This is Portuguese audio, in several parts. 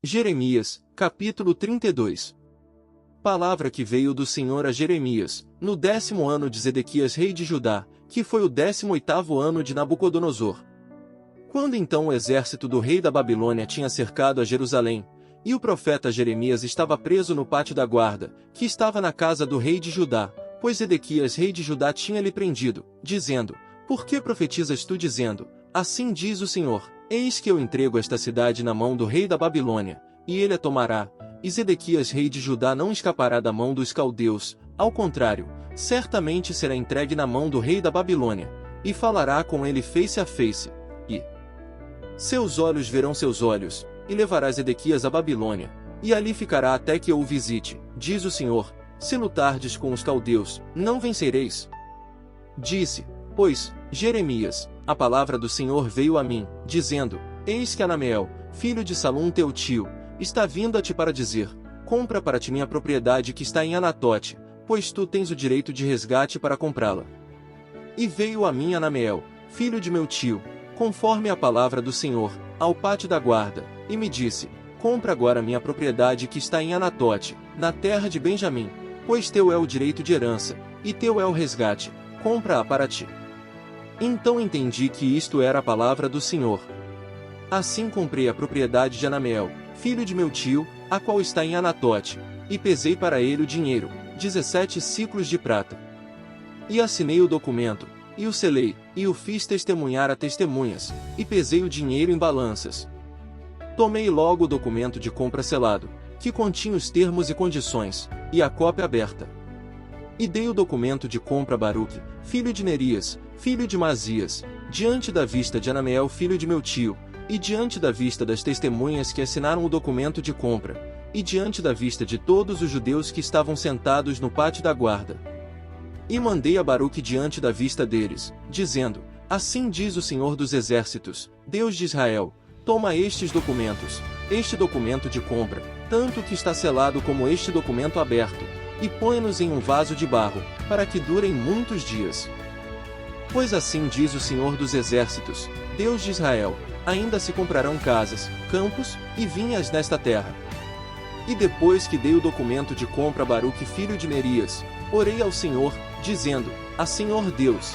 Jeremias, capítulo 32. Palavra que veio do Senhor a Jeremias, no 10º ano de Zedequias rei de Judá, que foi o 18º ano de Nabucodonosor. Quando então o exército do rei da Babilônia tinha cercado a Jerusalém, e o profeta Jeremias estava preso no pátio da guarda, que estava na casa do rei de Judá, pois Zedequias rei de Judá tinha-lhe prendido, dizendo: Por que profetizas tu dizendo, assim diz o Senhor, eis que eu entrego esta cidade na mão do rei da Babilônia, e ele a tomará, e Zedequias rei de Judá não escapará da mão dos caldeus, ao contrário, certamente será entregue na mão do rei da Babilônia, e falará com ele face a face, e seus olhos verão seus olhos, e levará Zedequias à Babilônia, e ali ficará até que eu o visite, diz o Senhor, se lutardes com os caldeus, não vencereis. Disse, pois, Jeremias, a palavra do Senhor veio a mim, dizendo, eis que Anameel, filho de Salum teu tio, está vindo a ti para dizer, compra para ti minha propriedade que está em Anatote, pois tu tens o direito de resgate para comprá-la. E veio a mim Anameel, filho de meu tio, conforme a palavra do Senhor, ao pátio da guarda, e me disse, compra agora minha propriedade que está em Anatote, na terra de Benjamim, pois teu é o direito de herança, e teu é o resgate, compra-a para ti. Então entendi que isto era a palavra do Senhor. Assim comprei a propriedade de Anameel, filho de meu tio, a qual está em Anatote, e pesei para ele o dinheiro, 17 siclos de prata. E assinei o documento, e o selei, e o fiz testemunhar a testemunhas, e pesei o dinheiro em balanças. Tomei logo o documento de compra selado, que continha os termos e condições, e a cópia aberta. E dei o documento de compra a Baruque, filho de Nerias, filho de Mazias, diante da vista de Anameel filho de meu tio, e diante da vista das testemunhas que assinaram o documento de compra, e diante da vista de todos os judeus que estavam sentados no pátio da guarda. E mandei a Baruque diante da vista deles, dizendo, assim diz o Senhor dos Exércitos, Deus de Israel, toma estes documentos, este documento de compra, tanto que está selado como este documento aberto, e põe-nos em um vaso de barro, para que durem muitos dias. Pois assim diz o Senhor dos Exércitos, Deus de Israel, ainda se comprarão casas, campos e vinhas nesta terra. E depois que dei o documento de compra a Baruque filho de Nerias, orei ao Senhor, dizendo, a Senhor Deus,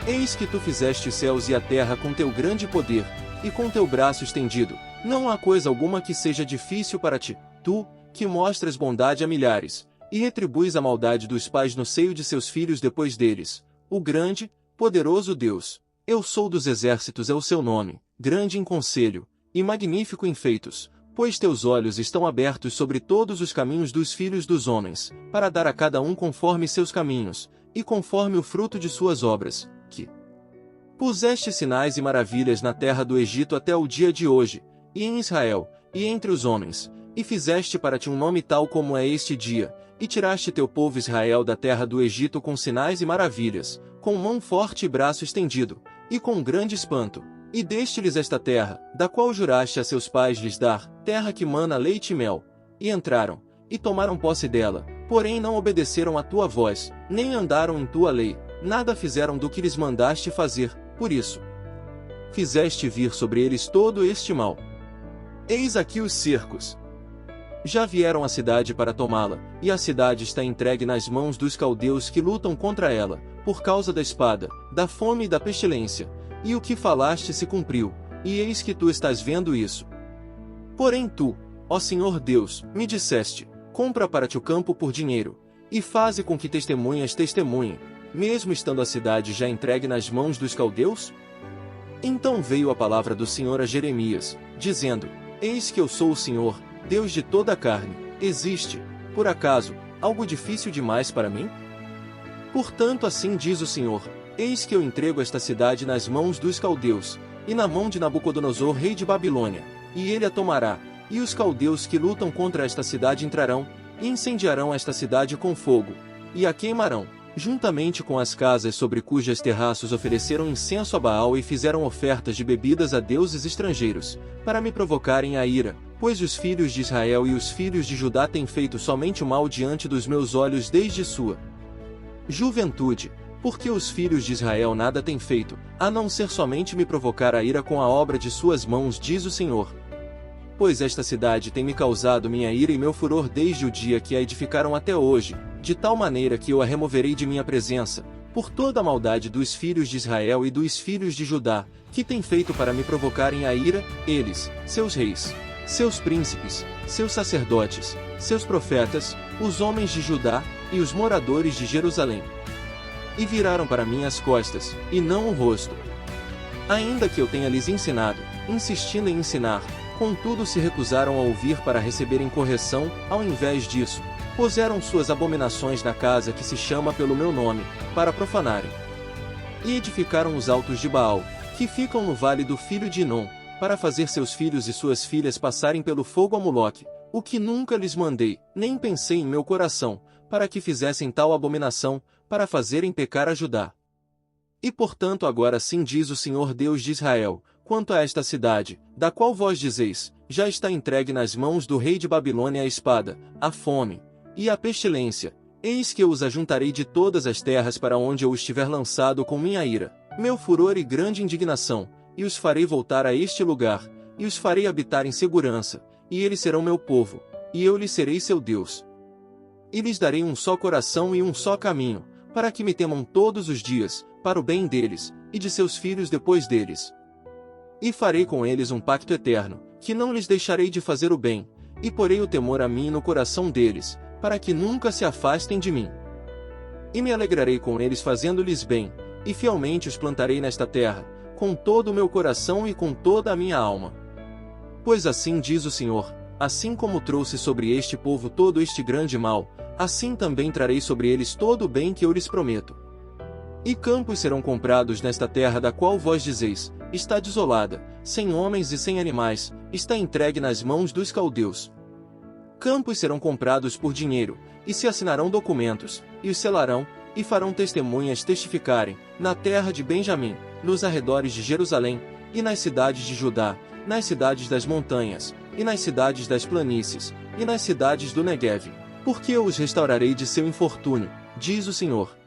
eis que tu fizeste os céus e a terra com teu grande poder, e com teu braço estendido, não há coisa alguma que seja difícil para ti, tu, que mostras bondade a milhares, e retribuis a maldade dos pais no seio de seus filhos depois deles, o grande, poderoso Deus, eu sou dos exércitos é o seu nome, grande em conselho, e magnífico em feitos, pois teus olhos estão abertos sobre todos os caminhos dos filhos dos homens, para dar a cada um conforme seus caminhos, e conforme o fruto de suas obras, que puseste sinais e maravilhas na terra do Egito até o dia de hoje, e em Israel, e entre os homens, e fizeste para ti um nome tal como é este dia, e tiraste teu povo Israel da terra do Egito com sinais e maravilhas, com mão forte e braço estendido, e com grande espanto, e deste-lhes esta terra, da qual juraste a seus pais lhes dar, terra que mana leite e mel, e entraram, e tomaram posse dela, porém não obedeceram à tua voz, nem andaram em tua lei, nada fizeram do que lhes mandaste fazer, por isso fizeste vir sobre eles todo este mal. Eis aqui os cercos. Já vieram à cidade para tomá-la, e a cidade está entregue nas mãos dos caldeus que lutam contra ela, por causa da espada, da fome e da pestilência, e o que falaste se cumpriu, e eis que tu estás vendo isso. Porém tu, ó Senhor Deus, me disseste, compra para ti o campo por dinheiro, e faze com que testemunhas testemunhem, mesmo estando a cidade já entregue nas mãos dos caldeus? Então veio a palavra do Senhor a Jeremias, dizendo, eis que eu sou o Senhor, Deus de toda a carne, existe, por acaso, algo difícil demais para mim? Portanto assim diz o Senhor, eis que eu entrego esta cidade nas mãos dos caldeus, e na mão de Nabucodonosor rei de Babilônia, e ele a tomará, e os caldeus que lutam contra esta cidade entrarão, e incendiarão esta cidade com fogo, e a queimarão, juntamente com as casas sobre cujas terraços ofereceram incenso a Baal e fizeram ofertas de bebidas a deuses estrangeiros, para me provocarem a ira, pois os filhos de Israel e os filhos de Judá têm feito somente o mal diante dos meus olhos desde sua juventude, porque os filhos de Israel nada têm feito, a não ser somente me provocar a ira com a obra de suas mãos, diz o Senhor. pois esta cidade tem me causado minha ira e meu furor desde o dia que a edificaram até hoje, de tal maneira que eu a removerei de minha presença, por toda a maldade dos filhos de Israel e dos filhos de Judá, que têm feito para me provocarem a ira, eles, seus reis, seus príncipes, seus sacerdotes, seus profetas, os homens de Judá, e os moradores de Jerusalém. E viraram para mim as costas, e não o rosto. Ainda que eu tenha lhes ensinado, insistindo em ensinar, contudo se recusaram a ouvir para receberem correção, ao invés disso, puseram suas abominações na casa que se chama pelo meu nome, para profanarem. E edificaram os altos de Baal, que ficam no vale do filho de Inom, para fazer seus filhos e suas filhas passarem pelo fogo a Moloque, o que nunca lhes mandei, nem pensei em meu coração, para que fizessem tal abominação, para fazerem pecar a Judá. E portanto agora sim diz o Senhor Deus de Israel, quanto a esta cidade, da qual vós dizeis, já está entregue nas mãos do rei de Babilônia a espada, a fome, e a pestilência, eis que eu os ajuntarei de todas as terras para onde eu estiver lançado com minha ira, meu furor e grande indignação, e os farei voltar a este lugar, e os farei habitar em segurança, e eles serão meu povo, e eu lhes serei seu Deus. E lhes darei um só coração e um só caminho, para que me temam todos os dias, para o bem deles, e de seus filhos depois deles. E farei com eles um pacto eterno, que não lhes deixarei de fazer o bem, e porei o temor a mim no coração deles, para que nunca se afastem de mim. E me alegrarei com eles fazendo-lhes bem, e fielmente os plantarei nesta terra, com todo o meu coração e com toda a minha alma. Pois assim diz o Senhor, assim como trouxe sobre este povo todo este grande mal, assim também trarei sobre eles todo o bem que eu lhes prometo. E campos serão comprados nesta terra da qual vós dizeis, está desolada, sem homens e sem animais, está entregue nas mãos dos caldeus. Campos serão comprados por dinheiro, e se assinarão documentos, e os selarão, e farão testemunhas testificarem, na terra de Benjamim, nos arredores de Jerusalém, e nas cidades de Judá, nas cidades das montanhas, e nas cidades das planícies, e nas cidades do Negueve, porque eu os restaurarei de seu infortúnio, diz o Senhor.